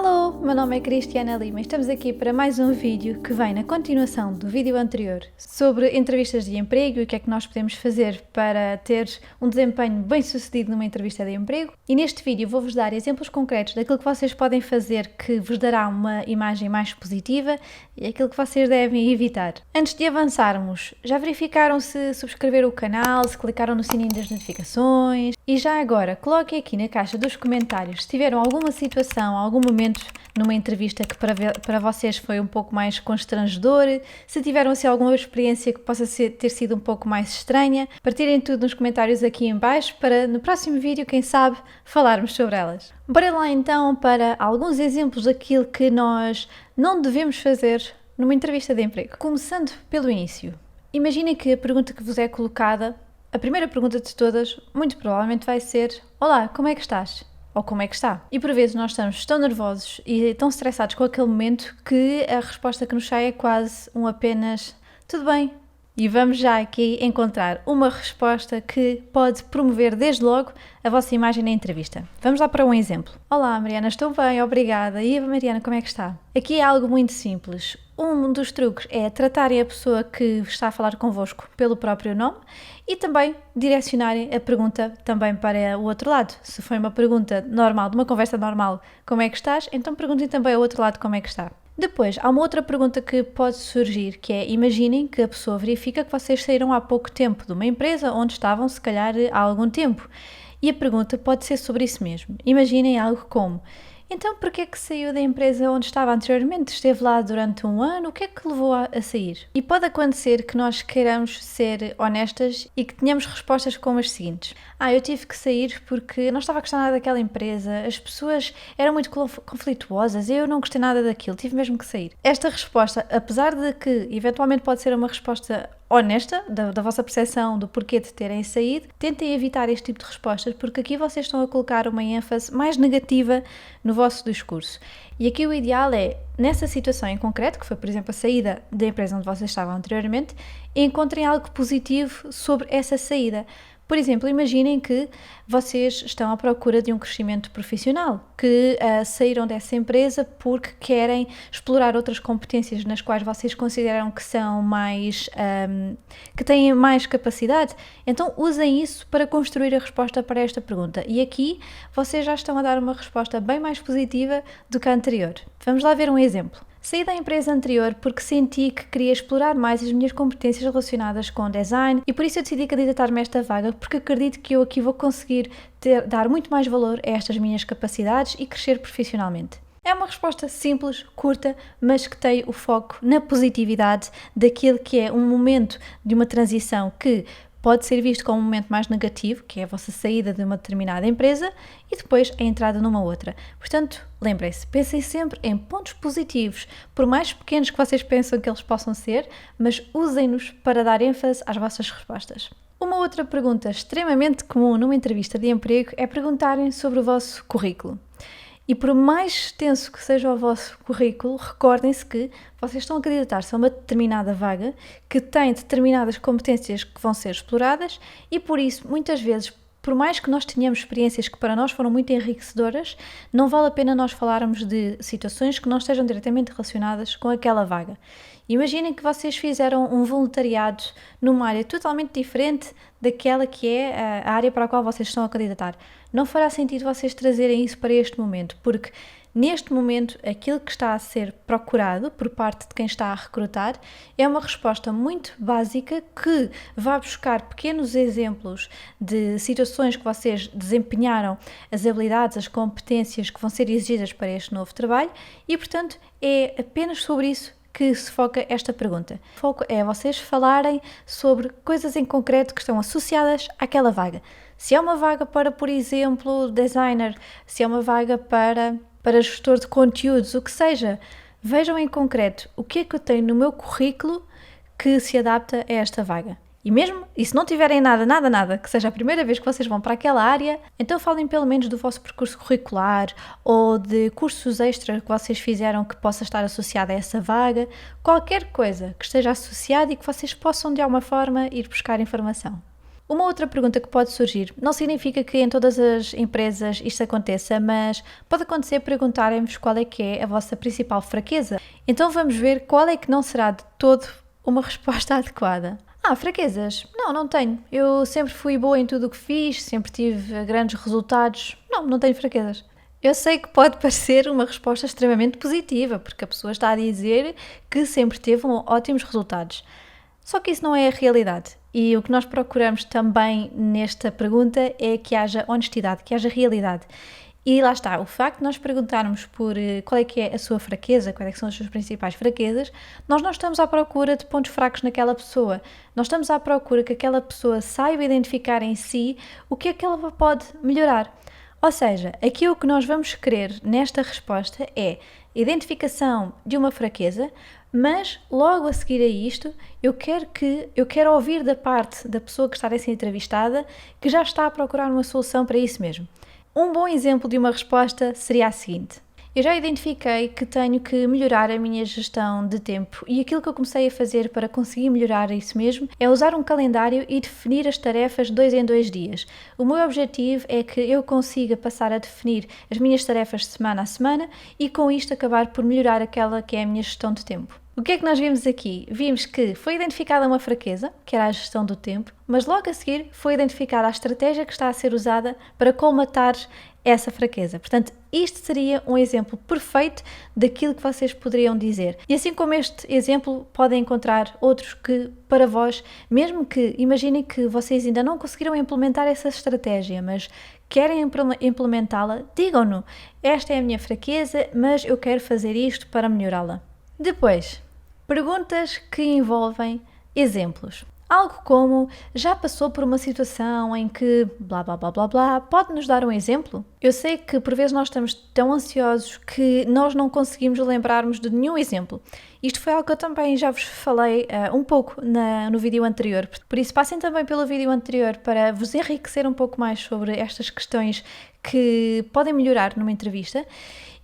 Alô, meu nome é Cristiana Lima e estamos aqui para mais um vídeo que vem na continuação do vídeo anterior sobre entrevistas de emprego e o que é que nós podemos fazer para ter um desempenho bem sucedido numa entrevista de emprego. E neste vídeo vou-vos dar exemplos concretos daquilo que vocês podem fazer que vos dará uma imagem mais positiva e aquilo que vocês devem evitar. Antes de avançarmos, já verificaram se subscreveram o canal, se clicaram no sininho das notificações? E já agora, coloquem aqui na caixa dos comentários se tiveram alguma situação, algum momento numa entrevista que para vocês foi um pouco mais constrangedor, se tiveram assim alguma experiência que possa ter sido um pouco mais estranha, partilhem tudo nos comentários aqui em baixo para no próximo vídeo, quem sabe, falarmos sobre elas. Bora lá então para alguns exemplos daquilo que nós não devemos fazer numa entrevista de emprego. Começando pelo início. Imaginem que a pergunta que vos é colocada, a primeira pergunta de todas, muito provavelmente vai ser: Olá, como é que estás? Ou como é que está? E por vezes nós estamos tão nervosos e tão estressados com aquele momento que a resposta que nos sai é quase um apenas tudo bem. E vamos já aqui encontrar uma resposta que pode promover desde logo a vossa imagem na entrevista. Vamos lá para um exemplo. Olá Mariana, estou bem, obrigada. E a Mariana, como é que está? Aqui é algo muito simples. Um dos truques é tratarem a pessoa que está a falar convosco pelo próprio nome e também direcionarem a pergunta também para o outro lado. Se foi uma pergunta normal, de uma conversa normal, como é que estás? Então perguntem também ao outro lado como é que está. Depois, há uma outra pergunta que pode surgir, que é: imaginem que a pessoa verifica que vocês saíram há pouco tempo de uma empresa onde estavam, se calhar, há algum tempo. E a pergunta pode ser sobre isso mesmo. Imaginem algo como: então, por que é que saiu da empresa onde estava anteriormente? Esteve lá durante um ano? O que é que levou a sair? E pode acontecer que nós queiramos ser honestas e que tenhamos respostas como as seguintes: eu tive que sair porque não estava a gostar nada daquela empresa, as pessoas eram muito conflituosas, eu não gostei nada daquilo, tive mesmo que sair. Esta resposta, apesar de que eventualmente pode ser uma resposta honesta, da vossa percepção do porquê de terem saído, tentem evitar este tipo de respostas, porque aqui vocês estão a colocar uma ênfase mais negativa no vosso discurso. E aqui o ideal é, nessa situação em concreto, que foi, por exemplo, a saída da empresa onde vocês estavam anteriormente, encontrem algo positivo sobre essa saída. Por exemplo, imaginem que vocês estão à procura de um crescimento profissional, que saíram dessa empresa porque querem explorar outras competências nas quais vocês consideram que são mais, que têm mais capacidade. Então usem isso para construir a resposta para esta pergunta. E aqui vocês já estão a dar uma resposta bem mais positiva do que a anterior. Vamos lá ver um exemplo. Saí da empresa anterior porque senti que queria explorar mais as minhas competências relacionadas com design e por isso eu decidi candidatar-me a esta vaga, porque acredito que eu aqui vou conseguir dar muito mais valor a estas minhas capacidades e crescer profissionalmente. É uma resposta simples, curta, mas que tem o foco na positividade daquilo que é um momento de uma transição que pode ser visto como um momento mais negativo, que é a vossa saída de uma determinada empresa, e depois a entrada numa outra. Portanto, lembrem-se, pensem sempre em pontos positivos, por mais pequenos que vocês pensam que eles possam ser, mas usem-nos para dar ênfase às vossas respostas. Uma outra pergunta extremamente comum numa entrevista de emprego é perguntarem sobre o vosso currículo. E por mais extenso que seja o vosso currículo, recordem-se que vocês estão a candidatar-se a uma determinada vaga que tem determinadas competências que vão ser exploradas e por isso, muitas vezes, por mais que nós tenhamos experiências que para nós foram muito enriquecedoras, não vale a pena nós falarmos de situações que não estejam diretamente relacionadas com aquela vaga. Imaginem que vocês fizeram um voluntariado numa área totalmente diferente daquela que é a área para a qual vocês estão a candidatar. Não fará sentido vocês trazerem isso para este momento, porque neste momento aquilo que está a ser procurado por parte de quem está a recrutar é uma resposta muito básica que vai buscar pequenos exemplos de situações que vocês desempenharam, as habilidades, as competências que vão ser exigidas para este novo trabalho e, portanto, é apenas sobre isso que se foca esta pergunta. O foco é vocês falarem sobre coisas em concreto que estão associadas àquela vaga. Se é uma vaga para, por exemplo, designer, se é uma vaga para gestor de conteúdos, o que seja, vejam em concreto o que é que eu tenho no meu currículo que se adapta a esta vaga. E se não tiverem nada, que seja a primeira vez que vocês vão para aquela área, então falem pelo menos do vosso percurso curricular ou de cursos extra que vocês fizeram que possa estar associado a essa vaga, qualquer coisa que esteja associada e que vocês possam de alguma forma ir buscar informação. Uma outra pergunta que pode surgir, não significa que em todas as empresas isto aconteça, mas pode acontecer perguntarem-vos qual é que é a vossa principal fraqueza. Então vamos ver qual é que não será de todo uma resposta adequada. Fraquezas? Não, não tenho. Eu sempre fui boa em tudo o que fiz, sempre tive grandes resultados. Não, não tenho fraquezas. Eu sei que pode parecer uma resposta extremamente positiva, porque a pessoa está a dizer que sempre teve ótimos resultados. Só que isso não é a realidade. E o que nós procuramos também nesta pergunta é que haja honestidade, que haja realidade. E lá está, o facto de nós perguntarmos por qual é que é a sua fraqueza, quais é que são as suas principais fraquezas, nós não estamos à procura de pontos fracos naquela pessoa. Nós estamos à procura que aquela pessoa saiba identificar em si o que é que ela pode melhorar. Ou seja, aqui o que nós vamos querer nesta resposta é identificação de uma fraqueza, mas logo a seguir a isto, eu quero ouvir da parte da pessoa que está a ser entrevistada que já está a procurar uma solução para isso mesmo. Um bom exemplo de uma resposta seria a seguinte: eu já identifiquei que tenho que melhorar a minha gestão de tempo e aquilo que eu comecei a fazer para conseguir melhorar isso mesmo é usar um calendário e definir as tarefas 2 em 2 dias. O meu objetivo é que eu consiga passar a definir as minhas tarefas de semana a semana e com isto acabar por melhorar aquela que é a minha gestão de tempo. O que é que nós vimos aqui? Vimos que foi identificada uma fraqueza, que era a gestão do tempo, mas logo a seguir foi identificada a estratégia que está a ser usada para colmatar essa fraqueza. Portanto, isto seria um exemplo perfeito daquilo que vocês poderiam dizer. E assim como este exemplo, podem encontrar outros que, para vós, mesmo que imaginem que vocês ainda não conseguiram implementar essa estratégia, mas querem implementá-la, digam-no. Esta é a minha fraqueza, mas eu quero fazer isto para melhorá-la. Depois, perguntas que envolvem exemplos. Algo como, já passou por uma situação em que blá blá blá blá blá, pode-nos dar um exemplo? Eu sei que por vezes nós estamos tão ansiosos que nós não conseguimos lembrar-nos de nenhum exemplo. Isto foi algo que eu também já vos falei um pouco no vídeo anterior, por isso passem também pelo vídeo anterior para vos enriquecer um pouco mais sobre estas questões que podem melhorar numa entrevista.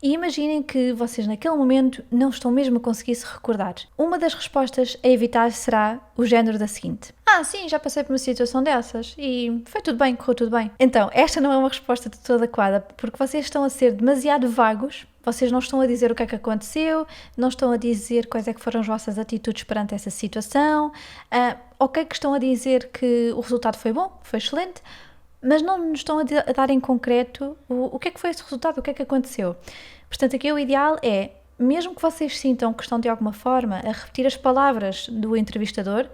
E imaginem que vocês naquele momento não estão mesmo a conseguir se recordar. Uma das respostas a evitar será o género da seguinte: sim, já passei por uma situação dessas e foi tudo bem, correu tudo bem. Então, esta não é uma resposta de toda adequada, porque vocês estão a ser demasiado vagos, vocês não estão a dizer o que é que aconteceu, não estão a dizer quais é que foram as vossas atitudes perante essa situação, ok que estão a dizer que o resultado foi bom, foi excelente, mas não nos estão a dar em concreto o que é que foi esse resultado, o que é que aconteceu. Portanto, aqui o ideal é, mesmo que vocês sintam que estão de alguma forma a repetir as palavras do entrevistador,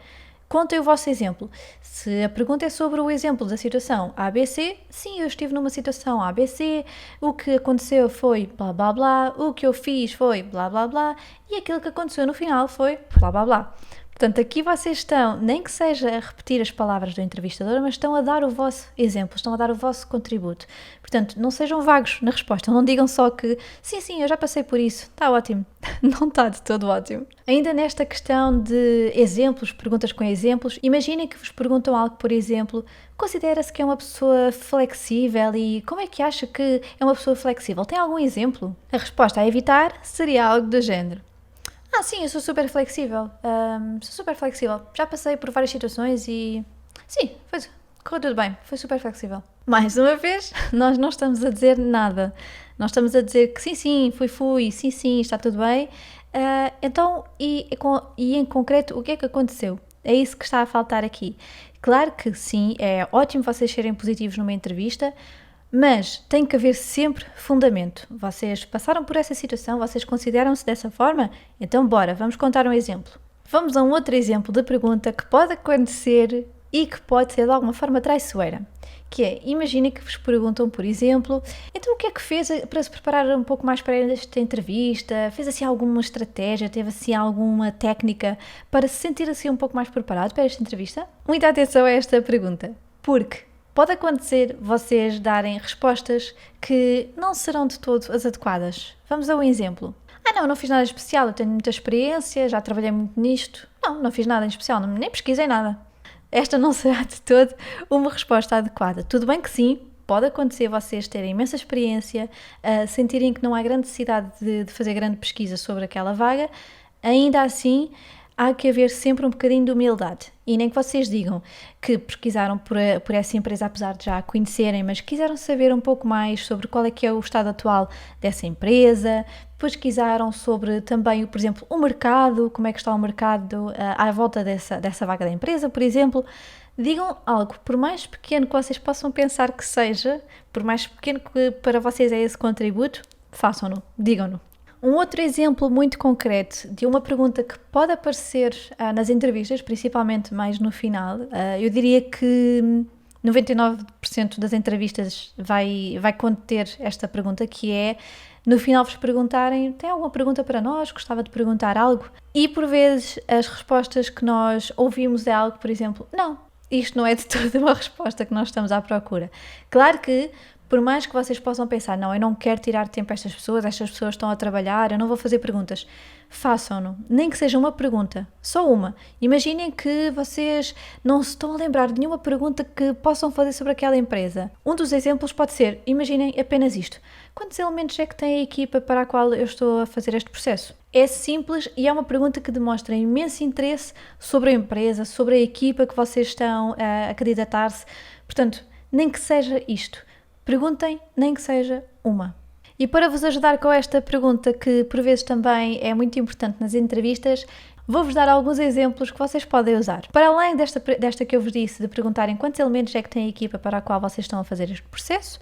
contem o vosso exemplo. Se a pergunta é sobre o exemplo da situação ABC, sim, eu estive numa situação ABC, o que aconteceu foi blá blá blá, o que eu fiz foi blá blá blá, e aquilo que aconteceu no final foi blá blá blá. Portanto, aqui vocês estão, nem que seja a repetir as palavras do entrevistador, mas estão a dar o vosso exemplo, estão a dar o vosso contributo. Portanto, não sejam vagos na resposta, não digam só que sim, eu já passei por isso, está ótimo. Não está de todo ótimo. Ainda nesta questão de exemplos, perguntas com exemplos, imaginem que vos perguntam algo, por exemplo, considera-se que é uma pessoa flexível e como é que acha que é uma pessoa flexível? Tem algum exemplo? A resposta a evitar seria algo do género: sim, eu sou super flexível. Já passei por várias situações e sim, correu tudo bem, foi super flexível. Mais uma vez, nós não estamos a dizer nada. Nós estamos a dizer que sim, fui, sim, está tudo bem. Então, em concreto, o que é que aconteceu? É isso que está a faltar aqui. Claro que sim, é ótimo vocês serem positivos numa entrevista, mas tem que haver sempre fundamento. Vocês passaram por essa situação, vocês consideram-se dessa forma? Então bora, vamos contar um exemplo. Vamos a um outro exemplo de pergunta que pode acontecer e que pode ser de alguma forma traiçoeira. Que é, imaginem que vos perguntam, por exemplo, então o que é que fez para se preparar um pouco mais para esta entrevista? Fez assim alguma estratégia, teve assim alguma técnica para se sentir assim um pouco mais preparado para esta entrevista? Muita atenção a esta pergunta, porque pode acontecer vocês darem respostas que não serão de todo as adequadas. Vamos a um exemplo. Não fiz nada especial, eu tenho muita experiência, já trabalhei muito nisto. Não fiz nada em especial, nem pesquisei nada. Esta não será de todo uma resposta adequada. Tudo bem que sim, pode acontecer vocês terem imensa experiência, sentirem que não há grande necessidade de fazer grande pesquisa sobre aquela vaga. Ainda assim, há que haver sempre um bocadinho de humildade. E nem que vocês digam que pesquisaram por essa empresa, apesar de já a conhecerem, mas quiseram saber um pouco mais sobre qual é que é o estado atual dessa empresa, pesquisaram sobre também, por exemplo, o mercado, como é que está o mercado à volta dessa vaga da empresa, por exemplo. Digam algo, por mais pequeno que vocês possam pensar que seja, por mais pequeno que para vocês é esse contributo, façam-no, digam-no. Um outro exemplo muito concreto de uma pergunta que pode aparecer nas entrevistas, principalmente mais no final, eu diria que 99% das entrevistas vai conter esta pergunta, que é, no final vos perguntarem, tem alguma pergunta para nós? Gostava de perguntar algo? E por vezes as respostas que nós ouvimos é algo, por exemplo, não, isto não é de toda uma resposta que nós estamos à procura. Claro que, por mais que vocês possam pensar, não, eu não quero tirar tempo a estas pessoas estão a trabalhar, eu não vou fazer perguntas. Façam-no, nem que seja uma pergunta, só uma. Imaginem que vocês não se estão a lembrar de nenhuma pergunta que possam fazer sobre aquela empresa. Um dos exemplos pode ser, imaginem apenas isto. Quantos elementos é que tem a equipa para a qual eu estou a fazer este processo? É simples e é uma pergunta que demonstra imenso interesse sobre a empresa, sobre a equipa que vocês estão a candidatar-se. Portanto, nem que seja isto. Perguntem, nem que seja uma. E para vos ajudar com esta pergunta, que por vezes também é muito importante nas entrevistas, vou-vos dar alguns exemplos que vocês podem usar. Para além desta que eu vos disse, de perguntarem quantos elementos é que tem a equipa para a qual vocês estão a fazer este processo,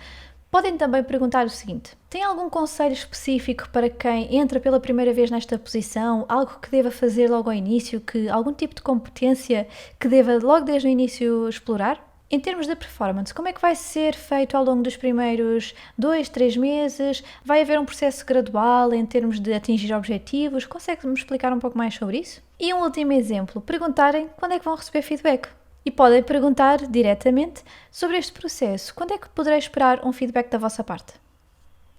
podem também perguntar o seguinte: tem algum conselho específico para quem entra pela primeira vez nesta posição? Algo que deva fazer logo ao início? Algum tipo de competência que deva logo desde o início explorar? Em termos de performance, como é que vai ser feito ao longo dos primeiros 2, 3 meses? Vai haver um processo gradual em termos de atingir objetivos? Consegue-me explicar um pouco mais sobre isso? E um último exemplo, perguntarem quando é que vão receber feedback. E podem perguntar diretamente sobre este processo. Quando é que poderei esperar um feedback da vossa parte?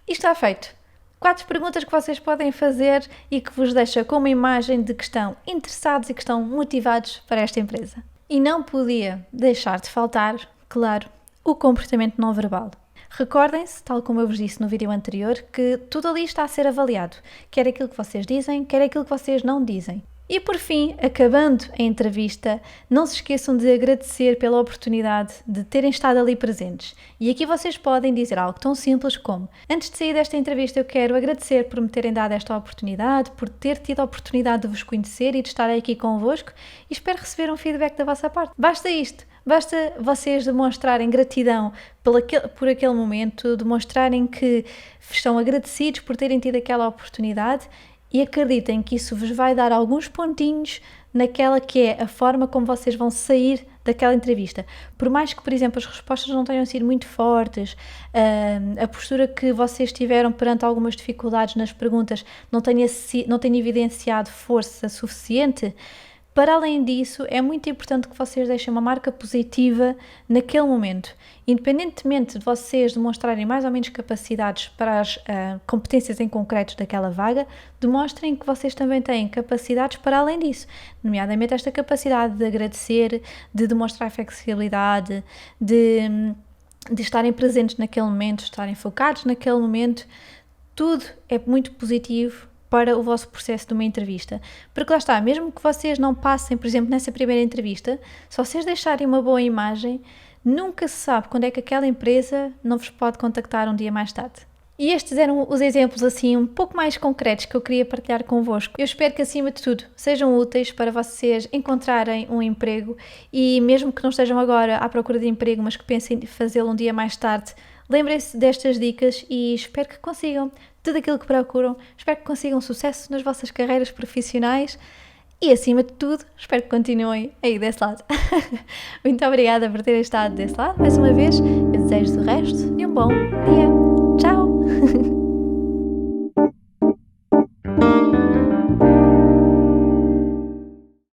E está feito. 4 perguntas que vocês podem fazer e que vos deixa com uma imagem de que estão interessados e que estão motivados para esta empresa. E não podia deixar de faltar, claro, o comportamento não verbal. Recordem-se, tal como eu vos disse no vídeo anterior, que tudo ali está a ser avaliado, quer aquilo que vocês dizem, quer aquilo que vocês não dizem. E por fim, acabando a entrevista, não se esqueçam de agradecer pela oportunidade de terem estado ali presentes. E aqui vocês podem dizer algo tão simples como: antes de sair desta entrevista eu quero agradecer por me terem dado esta oportunidade, por ter tido a oportunidade de vos conhecer e de estar aqui convosco, e espero receber um feedback da vossa parte. Basta isto. Basta vocês demonstrarem gratidão por aquele momento, demonstrarem que estão agradecidos por terem tido aquela oportunidade. E acreditem que isso vos vai dar alguns pontinhos naquela que é a forma como vocês vão sair daquela entrevista. Por mais que, por exemplo, as respostas não tenham sido muito fortes, a postura que vocês tiveram perante algumas dificuldades nas perguntas não tenha evidenciado força suficiente, para além disso, é muito importante que vocês deixem uma marca positiva naquele momento. Independentemente de vocês demonstrarem mais ou menos capacidades para as competências em concreto daquela vaga, demonstrem que vocês também têm capacidades para além disso, nomeadamente esta capacidade de agradecer, de demonstrar flexibilidade, de estarem presentes naquele momento, estarem focados naquele momento. Tudo é muito positivo para o vosso processo de uma entrevista. Porque lá está, mesmo que vocês não passem, por exemplo, nessa primeira entrevista, se vocês deixarem uma boa imagem, nunca se sabe quando é que aquela empresa não vos pode contactar um dia mais tarde. E estes eram os exemplos assim um pouco mais concretos que eu queria partilhar convosco. Eu espero que acima de tudo sejam úteis para vocês encontrarem um emprego e mesmo que não estejam agora à procura de emprego, mas que pensem em fazê-lo um dia mais tarde, lembrem-se destas dicas e espero que consigam tudo aquilo que procuram. Espero que consigam sucesso nas vossas carreiras profissionais e, acima de tudo, espero que continuem aí desse lado. Muito obrigada por terem estado desse lado mais uma vez. Eu desejo o resto de um bom dia.